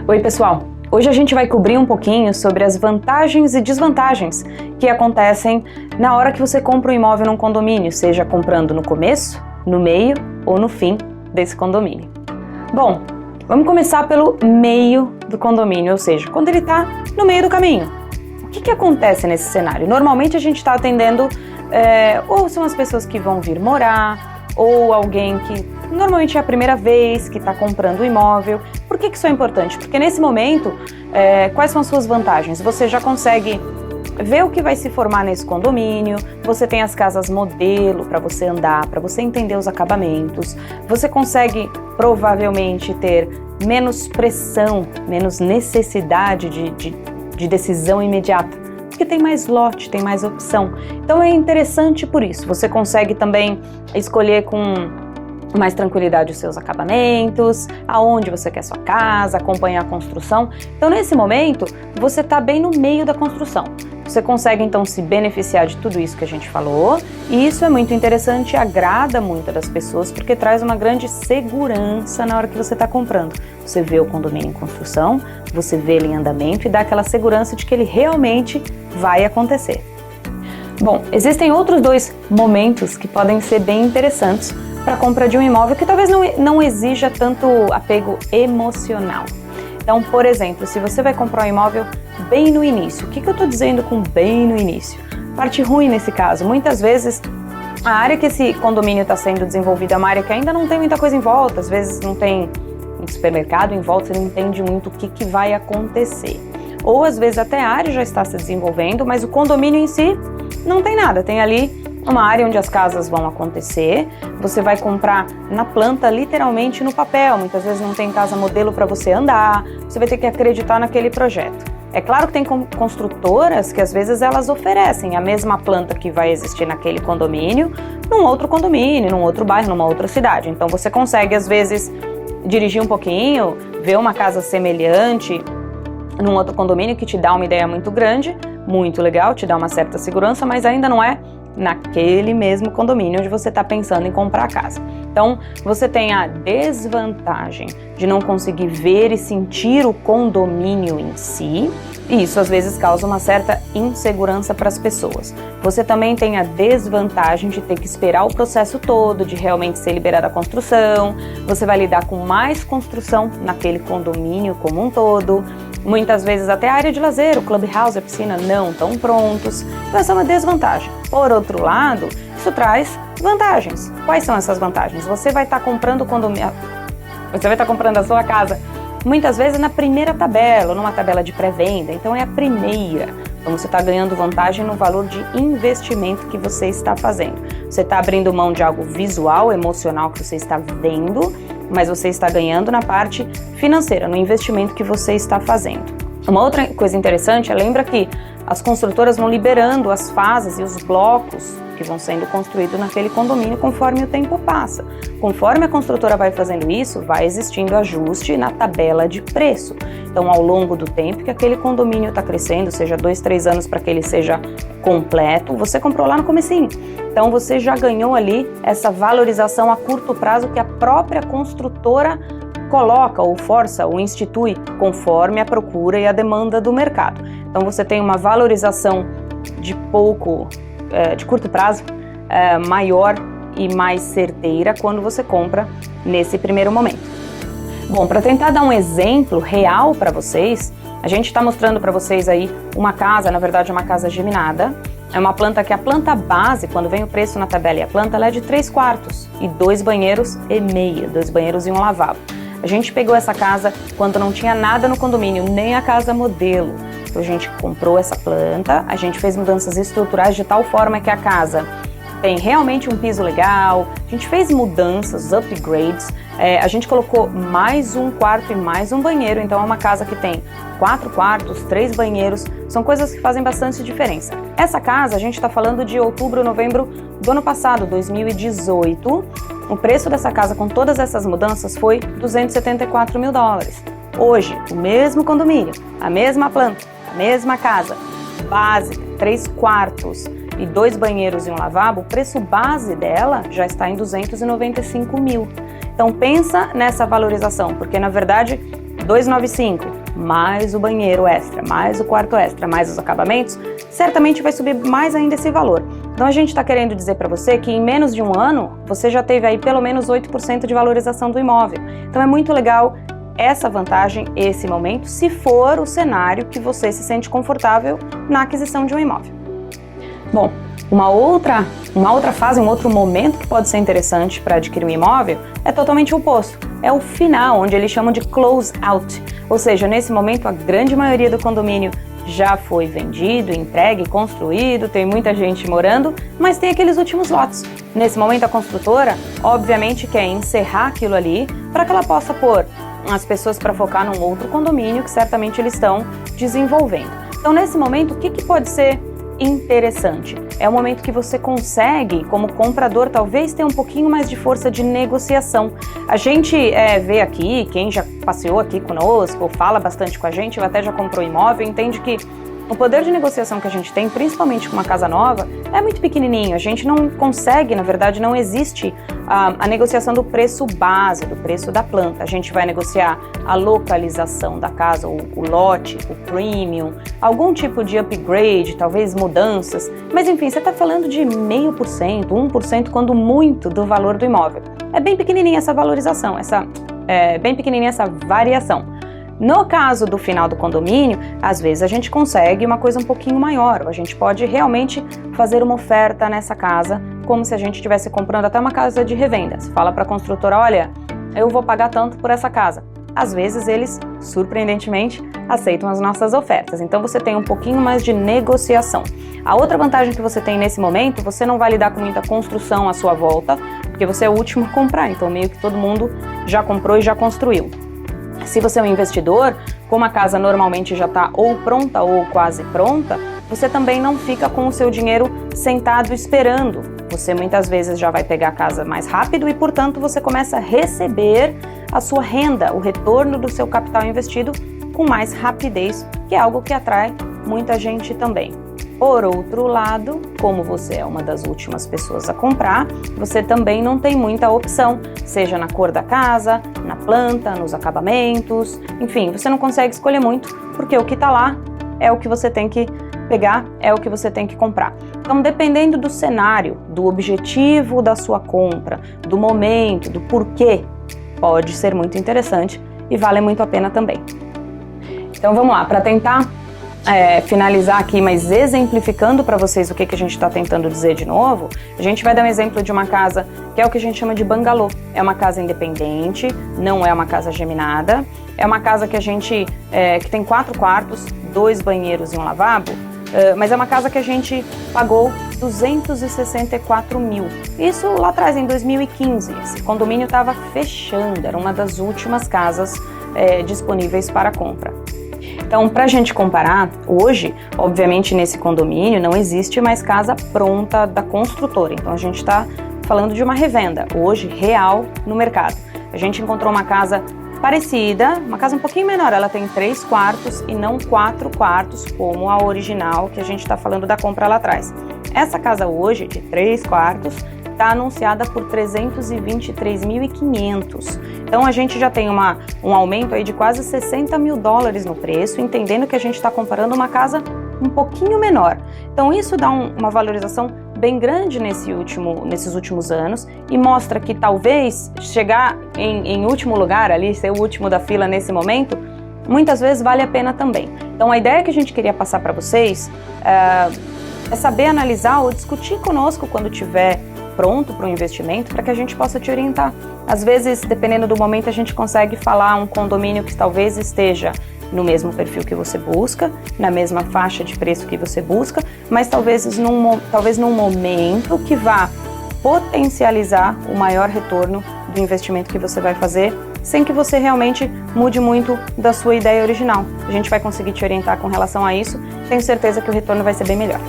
Oi pessoal, hoje a gente vai cobrir um pouquinho sobre as vantagens e desvantagens que acontecem na hora que você compra um imóvel num condomínio, seja comprando no começo, no meio ou no fim desse condomínio. Bom, vamos começar pelo meio do condomínio, ou seja, quando ele está no meio do caminho. O que acontece nesse cenário? Normalmente a gente está atendendo ou são as pessoas que vão vir morar, ou alguém que normalmente é a primeira vez que está comprando o imóvel. Por que isso é importante? Porque nesse momento, quais são as suas vantagens? Você já consegue ver o que vai se formar nesse condomínio, você tem as casas modelo para você andar, para você entender os acabamentos, você consegue provavelmente ter menos pressão, menos necessidade de decisão imediata, porque tem mais lote, tem mais opção. Então é interessante por isso, você consegue também escolher com mais tranquilidade os seus acabamentos, aonde você quer sua casa, acompanhar a construção. Então nesse momento, você está bem no meio da construção. Você consegue então se beneficiar de tudo isso que a gente falou, e isso é muito interessante e agrada muito das pessoas, porque traz uma grande segurança na hora que você está comprando. Você vê o condomínio em construção, você vê ele em andamento e dá aquela segurança de que ele realmente vai acontecer. Bom, existem outros dois momentos que podem ser bem interessantes para a compra de um imóvel que talvez não exija tanto apego emocional. Então, por exemplo, se você vai comprar um imóvel bem no início, o que eu estou dizendo com bem no início? Parte ruim nesse caso, muitas vezes a área que esse condomínio está sendo desenvolvido é uma área que ainda não tem muita coisa em volta, às vezes não tem um supermercado em volta, você não entende muito o que vai acontecer. Ou às vezes até a área já está se desenvolvendo, mas o condomínio em si não tem nada, tem ali uma área onde as casas vão acontecer, você vai comprar na planta, literalmente no papel, muitas vezes não tem casa modelo para você andar, você vai ter que acreditar naquele projeto. É claro que tem construtoras que às vezes elas oferecem a mesma planta que vai existir naquele condomínio, num outro condomínio, num outro bairro, numa outra cidade. Então você consegue às vezes dirigir um pouquinho, ver uma casa semelhante num outro condomínio que te dá uma ideia muito grande, muito legal, te dá uma certa segurança, mas ainda não é naquele mesmo condomínio onde você está pensando em comprar a casa. Então, você tem a desvantagem de não conseguir ver e sentir o condomínio em si, e isso às vezes causa uma certa insegurança para as pessoas. Você também tem a desvantagem de ter que esperar o processo todo, de realmente ser liberada a construção, você vai lidar com mais construção naquele condomínio como um todo. Muitas vezes até a área de lazer, o clubhouse, a piscina não estão prontos. Então essa é uma desvantagem. Por outro lado, isso traz vantagens. Quais são essas vantagens? Você vai estar comprando você vai estar comprando a sua casa muitas vezes na primeira tabela, ou numa tabela de pré-venda, então é a primeira. Então você está ganhando vantagem no valor de investimento que você está fazendo. Você está abrindo mão de algo visual, emocional que você está vendo, mas você está ganhando na parte financeira, no investimento que você está fazendo. Uma outra coisa interessante lembra que as construtoras vão liberando as fases e os blocos que vão sendo construídos naquele condomínio conforme o tempo passa. Conforme a construtora vai fazendo isso, vai existindo ajuste na tabela de preço. Então, ao longo do tempo que aquele condomínio está crescendo, seja 2, 3 anos para que ele seja completo, você comprou lá no comecinho. Então, você já ganhou ali essa valorização a curto prazo que a própria construtora coloca ou força ou institui conforme a procura e a demanda do mercado. Então você tem uma valorização de curto prazo maior e mais certeira quando você compra nesse primeiro momento. Bom, para tentar dar um exemplo real para vocês, a gente está mostrando para vocês aí uma casa, na verdade uma casa geminada. É uma planta que a planta base, quando vem o preço na tabela e a planta, ela é de 3 quartos e 2 banheiros e meio, 2 banheiros e um lavabo. A gente pegou essa casa quando não tinha nada no condomínio, nem a casa modelo. Então a gente comprou essa planta, a gente fez mudanças estruturais de tal forma que a casa tem realmente um piso legal, a gente fez mudanças, upgrades, a gente colocou mais um quarto e mais um banheiro, então é uma casa que tem 4 quartos, 3 banheiros, são coisas que fazem bastante diferença. Essa casa, a gente está falando de outubro, novembro do ano passado, 2018, o preço dessa casa com todas essas mudanças foi $274 mil. Hoje, o mesmo condomínio, a mesma planta, a mesma casa, básica, 3 quartos e 2 banheiros e um lavabo, o preço base dela já está em $295 mil. Então pensa nessa valorização, porque na verdade 295, mais o banheiro extra, mais o quarto extra, mais os acabamentos, certamente vai subir mais ainda esse valor. Então a gente está querendo dizer para você que em menos de um ano, você já teve aí pelo menos 8% de valorização do imóvel. Então é muito legal essa vantagem, esse momento, se for o cenário que você se sente confortável na aquisição de um imóvel. Bom, uma outra fase, um outro momento que pode ser interessante para adquirir um imóvel é totalmente o oposto. É o final, onde eles chamam de close out. Ou seja, nesse momento a grande maioria do condomínio já foi vendido, entregue, construído, tem muita gente morando, mas tem aqueles últimos lotes. Nesse momento a construtora, obviamente, quer encerrar aquilo ali para que ela possa pôr as pessoas para focar num outro condomínio que certamente eles estão desenvolvendo. Então, nesse momento, o que pode ser interessante? É o momento que você consegue, como comprador, talvez ter um pouquinho mais de força de negociação. A gente vê aqui, quem já passeou aqui conosco, ou fala bastante com a gente, ou até já comprou imóvel, entende que o poder de negociação que a gente tem, principalmente com uma casa nova, é muito pequenininho. A gente não consegue, na verdade, não existe a negociação do preço base, do preço da planta. A gente vai negociar a localização da casa, o lote, o premium, algum tipo de upgrade, talvez mudanças. Mas enfim, você está falando de 0,5%, 1%, quando muito, do valor do imóvel. É bem pequenininha essa valorização, bem pequenininha essa variação. No caso do final do condomínio, às vezes a gente consegue uma coisa um pouquinho maior, ou a gente pode realmente fazer uma oferta nessa casa, como se a gente estivesse comprando até uma casa de revendas. Fala para a construtora, olha, eu vou pagar tanto por essa casa. Às vezes eles, surpreendentemente, aceitam as nossas ofertas. Então você tem um pouquinho mais de negociação. A outra vantagem que você tem nesse momento, você não vai lidar com muita construção à sua volta, porque você é o último a comprar, então meio que todo mundo já comprou e já construiu. Se você é um investidor, como a casa normalmente já está ou pronta ou quase pronta, você também não fica com o seu dinheiro sentado esperando. Você muitas vezes já vai pegar a casa mais rápido e, portanto, você começa a receber a sua renda, o retorno do seu capital investido com mais rapidez, que é algo que atrai muita gente também. Por outro lado, como você é uma das últimas pessoas a comprar, você também não tem muita opção, seja na cor da casa, na planta, nos acabamentos, enfim, você não consegue escolher muito, porque o que está lá é o que você tem que pegar, é o que você tem que comprar. Então, dependendo do cenário, do objetivo da sua compra, do momento, do porquê, pode ser muito interessante e vale muito a pena também. Então, vamos lá, para tentar finalizar aqui, mas exemplificando para vocês o que a gente está tentando dizer de novo, a gente vai dar um exemplo de uma casa que é o que a gente chama de bangalô. É uma casa independente, não é uma casa geminada, é uma casa que a gente que tem 4 quartos, 2 banheiros e um lavabo, mas é uma casa que a gente pagou 264 mil. Isso lá atrás, em 2015. Esse condomínio estava fechando, era uma das últimas casas disponíveis para compra. Então, para a gente comparar, hoje, obviamente, nesse condomínio não existe mais casa pronta da construtora. Então, a gente está falando de uma revenda, hoje, real, no mercado. A gente encontrou uma casa parecida, uma casa um pouquinho menor. Ela tem 3 quartos e não 4 quartos, como a original que a gente está falando da compra lá atrás. Essa casa hoje, de 3 quartos, está anunciada por 323.500. Então a gente já tem um aumento aí de quase 60 mil dólares no preço, entendendo que a gente está comparando uma casa um pouquinho menor. Então isso dá uma valorização bem grande nesses últimos anos e mostra que talvez chegar em último lugar ali, ser o último da fila nesse momento, muitas vezes vale a pena também. Então a ideia que a gente queria passar para vocês é saber analisar ou discutir conosco quando tiver pronto para o investimento, para que a gente possa te orientar. Às vezes, dependendo do momento, a gente consegue falar um condomínio que talvez esteja no mesmo perfil que você busca, na mesma faixa de preço que você busca, mas talvez num momento que vá potencializar o maior retorno do investimento que você vai fazer, sem que você realmente mude muito da sua ideia original. A gente vai conseguir te orientar com relação a isso, tenho certeza que o retorno vai ser bem melhor.